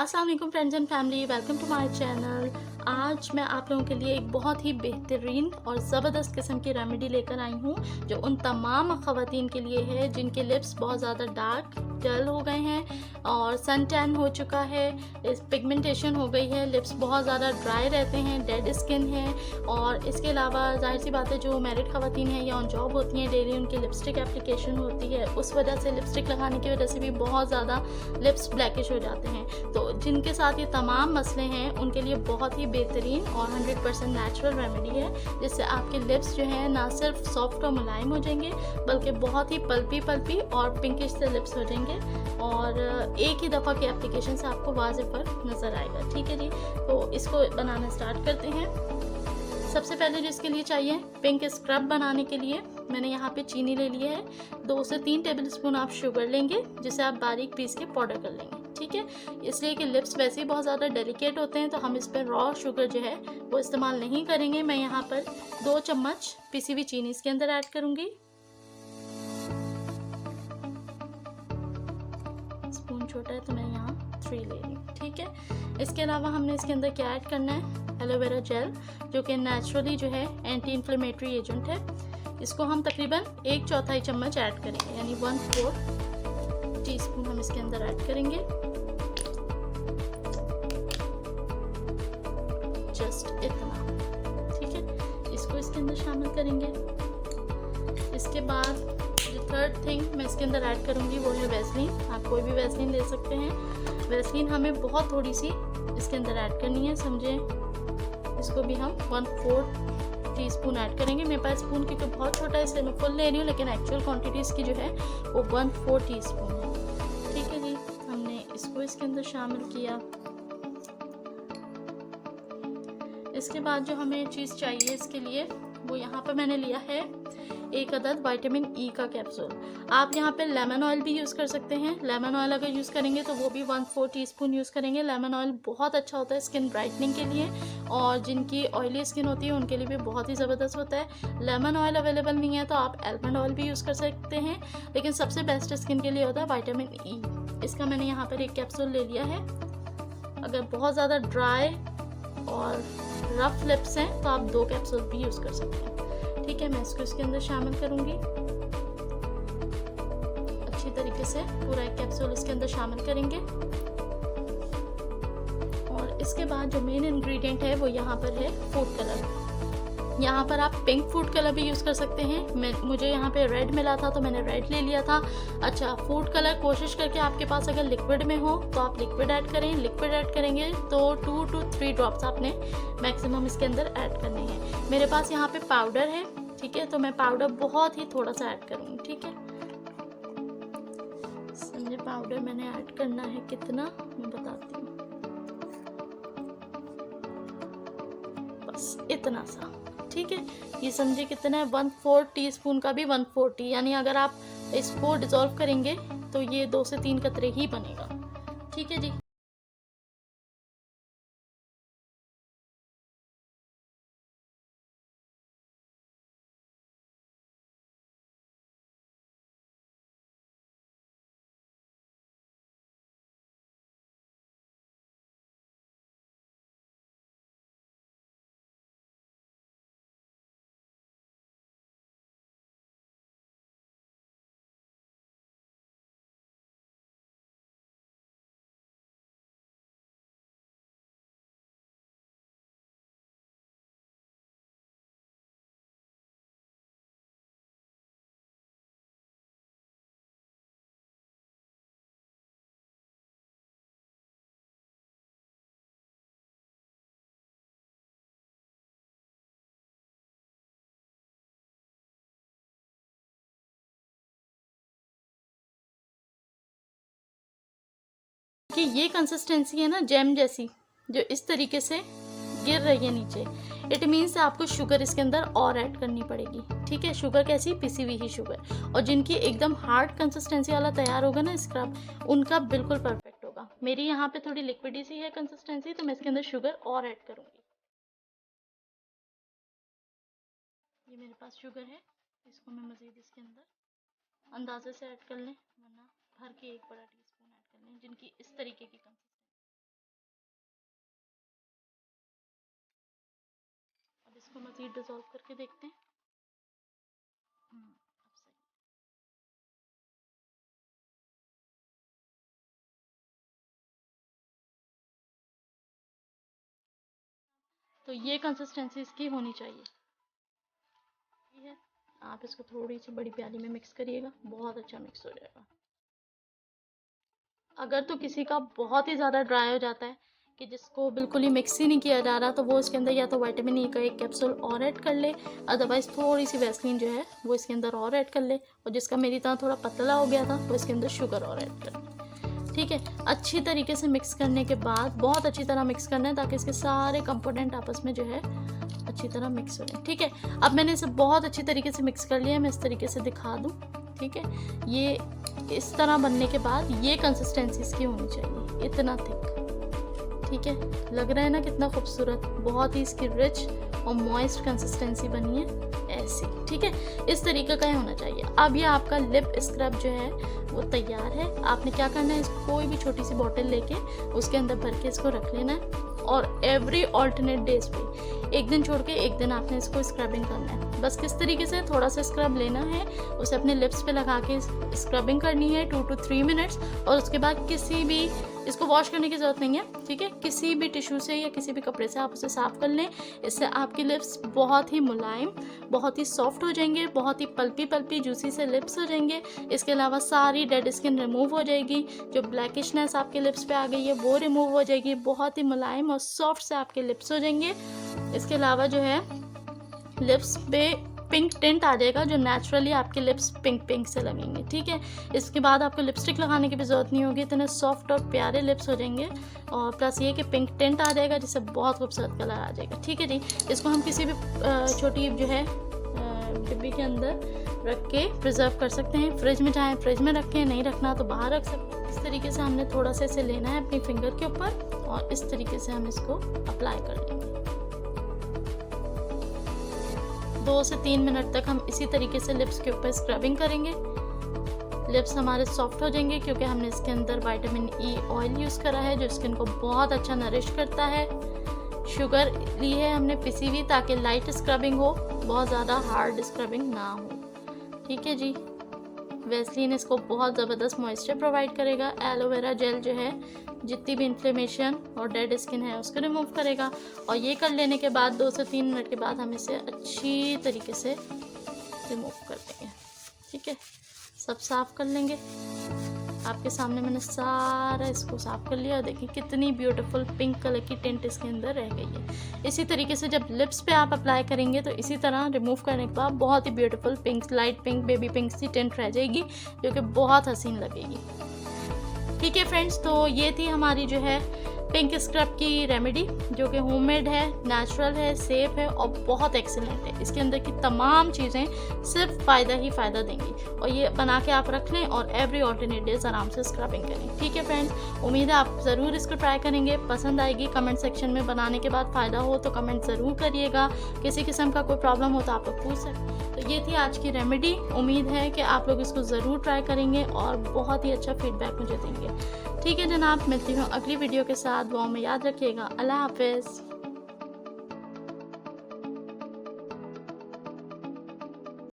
अस्सलाम वालेकुम friends and family, welcome to my channel. आज मैं आप लोगों के लिए एक बहुत ही बेहतरीन और ज़बरदस्त किस्म की रेमेडी लेकर आई हूँ जो उन तमाम ख़वातीन के लिए है जिनके लिप्स बहुत ज़्यादा डार्क डल हो गए हैं और सन टैन हो चुका है, पिगमेंटेशन हो गई है, लिप्स बहुत ज़्यादा ड्राई रहते हैं, डेड स्किन है। और इसके अलावा जाहिर सी बात है जो मैरिड ख़वातीन हैं या ऑन जॉब होती हैं, डेली उनकी लिपस्टिक एप्लीकेशन होती है, उस वजह से लिपस्टिक लगाने की वजह से भी बहुत ज़्यादा लिप्स ब्लैकिश हो जाते हैं। तो जिनके साथ ये तमाम मसले हैं उनके लिए बहुत ही बेहतरीन और 100% नेचुरल रेमेडी है जिससे आपके लिप्स जो हैं ना सिर्फ सॉफ्ट और मुलायम हो जाएंगे बल्कि बहुत ही पल्पी और पिंकिश से लिप्स हो जाएंगे और एक ही दफ़ा की एप्लीकेशन से आपको वाज़ेह फ़र्क नज़र आएगा। ठीक है जी, तो इसको बनाना स्टार्ट करते हैं। सबसे पहले जो इसके लिए चाहिए पिंक स्क्रब बनाने के लिए मैंने यहाँ पे चीनी ले लिया है। 2 से 3 टेबलस्पून आप शुगर लेंगे जिसे आप बारीक पीस के पाउडर कर लेंगे। ठीक है, इसलिए कि लिप्स वैसे ही बहुत ज़्यादा डेलिकेट होते हैं तो हम इस पर रॉ शुगर जो है वो इस्तेमाल नहीं करेंगे। मैं यहाँ पर 2 चम्मच पिसी हुई चीनी इसके अंदर ऐड करूँगी। स्पून छोटा है तो मैं यहाँ 3 ले रही हूँ। ठीक है, इसके अलावा हमने इसके अंदर क्या ऐड करना है, एलोवेरा जेल जो कि नेचुरली जो है एंटी इन्फ्लेमेटरी एजेंट है। इसको हम तकरीबन 1/4 चम्मच ऐड करेंगे यानी 1/4 टीस्पून हम इसके अंदर ऐड करेंगे। जस्ट इतना। ठीक है, इसको इसके अंदर शामिल करेंगे। इसके बाद जो थर्ड थिंग मैं इसके अंदर ऐड करूँगी वो है वैसलीन। आप कोई भी वैसलीन ले सकते हैं। वैसलीन हमें बहुत थोड़ी सी इसके अंदर ऐड करनी है, समझे। इसको भी हम 1/4 टीस्पून ऐड करेंगे। मेरे पास स्पून क्योंकि बहुत छोटा है इसलिए मैं फुल ले रही हूँ, लेकिन एक्चुअल क्वांटिटी इसकी जो है वो 1/4 टीस्पून है। ठीक है जी, हमने इसको इसके अंदर शामिल किया। इसके बाद जो हमें चीज़ चाहिए इसके लिए वो यहाँ पर मैंने लिया है 1 अदद विटामिन ई का कैप्सूल। आप यहाँ पे लेमन ऑयल भी यूज़ कर सकते हैं। लेमन ऑयल अगर यूज़ करेंगे तो वो भी 1/4 टीस्पून यूज़ करेंगे। लेमन ऑयल बहुत अच्छा होता है स्किन ब्राइटनिंग के लिए और जिनकी ऑयली स्किन होती है उनके लिए भी बहुत ही ज़बरदस्त होता है। लेमन ऑयल अवेलेबल नहीं है तो आप आलमंड ऑयल भी यूज़ कर सकते हैं, लेकिन सबसे बेस्ट स्किन के लिए होता है विटामिन ई। इसका मैंने यहाँ पर 1 कैप्सूल ले लिया है। अगर बहुत ज़्यादा ड्राई और रफ लिप्स हैं तो आप 2 कैप्सूल भी यूज़ कर सकते हैं। ठीक है, मैं इसको इसके अंदर शामिल करूँगी। अच्छी तरीके से पूरा 1 कैप्सूल इसके अंदर शामिल करेंगे। और इसके बाद जो मेन इंग्रेडिएंट है वो यहाँ पर है फूड कलर। यहाँ पर आप पिंक फूड कलर भी यूज़ कर सकते हैं। मुझे यहाँ पे रेड मिला था तो मैंने रेड ले लिया था। अच्छा, फूड कलर कोशिश करके आपके पास अगर लिक्विड में हो तो आप लिक्विड ऐड करें। लिक्विड ऐड करेंगे तो 2 to 3 ड्रॉप्स आपने मैक्सिमम इसके अंदर ऐड करने हैं। मेरे पास यहाँ पे पाउडर है। ठीक है, तो मैं पाउडर बहुत ही थोड़ा सा ऐड करूँगी। ठीक है, समझे, पाउडर मैंने ऐड करना है कितना मैं बताती हूँ, बस इतना सा। ठीक है, ये समझे कितना है, 1/4 टीस्पून का भी 1/4 यानी अगर आप इसको डिज़ोल्व करेंगे तो ये 2 से 3 कतरे ही बनेगा। ठीक है जी। कि ये कंसिस्टेंसी है ना जैम जैसी, जो इस तरीके से गिर रही है नीचे, इट मीन्स आपको शुगर इसके अंदर और ऐड करनी पड़ेगी। ठीक है, शुगर कैसी, पिसी हुई ही शुगर। और जिनकी एकदम हार्ड कंसिस्टेंसी वाला तैयार होगा ना स्क्रब, उनका बिल्कुल परफेक्ट होगा। मेरी यहाँ पे थोड़ी लिक्विडी सी है कंसिस्टेंसी तो मैं इसके अंदर शुगर और ऐड करूँगी। ये मेरे पास शुगर है, इसको मैं मज़ीद इसके अंदर अंदाजे से ऐड कर लें, वरना भर के 1 बड़ा टीस्पून ऐड कर लें जिनकी इस तरीके की कंसिस्टेंसी। मज़ीद डिज़ोल्व करके देखते हैं। अब सही। तो ये कंसिस्टेंसी इसकी होनी चाहिए। ठीक है, आप इसको थोड़ी सी बड़ी प्याली में मिक्स करिएगा, बहुत अच्छा मिक्स हो जाएगा। अगर तो किसी का बहुत ही ज़्यादा ड्राई हो जाता है कि जिसको बिल्कुल ही मिक्स ही नहीं किया जा रहा, तो वो इसके अंदर या तो विटामिन ई का एक कैप्सूल और ऐड कर ले, अदरवाइज़ थोड़ी सी वैसलीन जो है वो इसके अंदर और ऐड कर ले, और जिसका मेरी तरह थोड़ा पतला हो गया था वो इसके अंदर शुगर और ऐड कर ले। ठीक है, अच्छी तरीके से मिक्स करने के बाद, बहुत अच्छी तरह मिक्स करना है ताकि इसके सारे कंपोनेंट आपस में जो है अच्छी तरह मिक्स हो जाए। ठीक है, अब मैंने इसे बहुत अच्छी तरीके से मिक्स कर लिया है, मैं इस तरीके से दिखा दूँ। ठीक है, ये इस तरह बनने के बाद ये कंसिस्टेंसी इसकी होनी चाहिए, इतना थिक। ठीक है, लग रहा है ना कितना खूबसूरत, बहुत ही इसकी रिच और मॉइस्ट कंसिस्टेंसी बनी है ऐसी। ठीक है, इस तरीके का ही होना चाहिए। अब ये आपका लिप स्क्रब जो है वो तैयार है। आपने क्या करना है, इसको कोई भी छोटी सी बॉटल लेके उसके अंदर भर के इसको रख लेना है, और एवरी ऑल्टरनेट डेज पे एक दिन छोड़ के एक दिन आपने इसको स्क्रबिंग करना है। बस किस तरीके से, थोड़ा सा स्क्रब लेना है, उसे अपने लिप्स पे लगा के स्क्रबिंग करनी है 2 to 3 मिनट्स, और उसके बाद किसी भी, इसको वॉश करने की ज़रूरत नहीं है। ठीक है, किसी भी टिश्यू से या किसी भी कपड़े से आप उसे साफ़ कर लें। इससे आपके लिप्स बहुत ही मुलायम, बहुत ही सॉफ्ट हो जाएंगे, बहुत ही पल्पी जूसी से लिप्स हो जाएंगे। इसके अलावा सारी डेड स्किन रिमूव हो जाएगी, जो ब्लैकिशनेस आपके लिप्स पे आ गई है वो रिमूव हो जाएगी, बहुत ही मुलायम और सॉफ्ट से आपके लिप्स हो जाएंगे। इसके अलावा जो है लिप्स पे पिंक टिंट आ जाएगा, जो नेचुरली आपके लिप्स पिंक से लगेंगे। ठीक है, इसके बाद आपको लिपस्टिक लगाने की भी ज़रूरत नहीं होगी, इतने सॉफ्ट और प्यारे लिप्स हो जाएंगे, और प्लस ये कि पिंक टिंट आ जाएगा जिससे बहुत खूबसूरत कलर आ जाएगा। ठीक है जी, इसको हम किसी भी छोटी जो है डिब्बी के अंदर रख के प्रिजर्व कर सकते हैं। फ्रिज में चाहे फ्रिज में रखें, नहीं रखना तो बाहर रख सकते हैं। इस तरीके से हमने थोड़ा सा इसे लेना है अपनी फिंगर के ऊपर, और इस तरीके से हम इसको अप्लाई कर लेंगे। 2 से 3 मिनट तक हम इसी तरीके से लिप्स के ऊपर स्क्रबिंग करेंगे। लिप्स हमारे सॉफ्ट हो जाएंगे क्योंकि हमने इसके अंदर विटामिन ई ऑयल यूज़ करा है, जो स्किन को बहुत अच्छा नरिश करता है। शुगर ली है हमने पिसी हुई, ताकि लाइट स्क्रबिंग हो, बहुत ज़्यादा हार्ड स्क्रबिंग ना हो। ठीक है जी, वैसलीन इसको बहुत ज़बरदस्त मॉइस्चर प्रोवाइड करेगा। एलोवेरा जेल जो है जितनी भी इन्फ्लेमेशन और डेड स्किन है उसको रिमूव करेगा, और ये कर लेने के बाद 2 से 3 मिनट के बाद हम इसे अच्छी तरीके से रिमूव कर देंगे। ठीक है, सब साफ़ कर लेंगे। आपके सामने मैंने सारा इसको साफ़ कर लिया, और देखिए कितनी ब्यूटीफुल पिंक कलर की टिंट इसके अंदर रह गई है। इसी तरीके से जब लिप्स पे आप अप्लाई करेंगे तो इसी तरह रिमूव करने के बाद बहुत ही beautiful pink, light pink, baby pink सी टिंट रह जाएगी, जो कि बहुत हसीन लगेगी। ठीक है फ्रेंड्स, तो ये थी हमारी जो है पिंक स्क्रब की रेमेडी, जो कि होममेड है, नेचुरल है, सेफ है और बहुत एक्सीलेंट है। इसके अंदर की तमाम चीज़ें सिर्फ फ़ायदा ही फ़ायदा देंगी, और ये बना के आप रख लें और एवरी ऑल्टरनेट डेज आराम से स्क्रबिंग करें। ठीक है फ्रेंड्स, उम्मीद है आप ज़रूर इसको ट्राई करेंगे, पसंद आएगी। कमेंट सेक्शन में बनाने के बाद फ़ायदा हो तो कमेंट ज़रूर करिएगा। किसी किस्म का कोई प्रॉब्लम हो तो आप लोग पूछ सकते हैं। तो ये थी आज की रेमेडी। उम्मीद है कि आप लोग इसको ज़रूर ट्राई करेंगे और बहुत ही अच्छा फीडबैक मुझे देंगे। ठीक है जनाब, मिलती हूँ अगली वीडियो के साथ। दुआओं में याद रखिएगा। अल्लाह हाफ़िज़।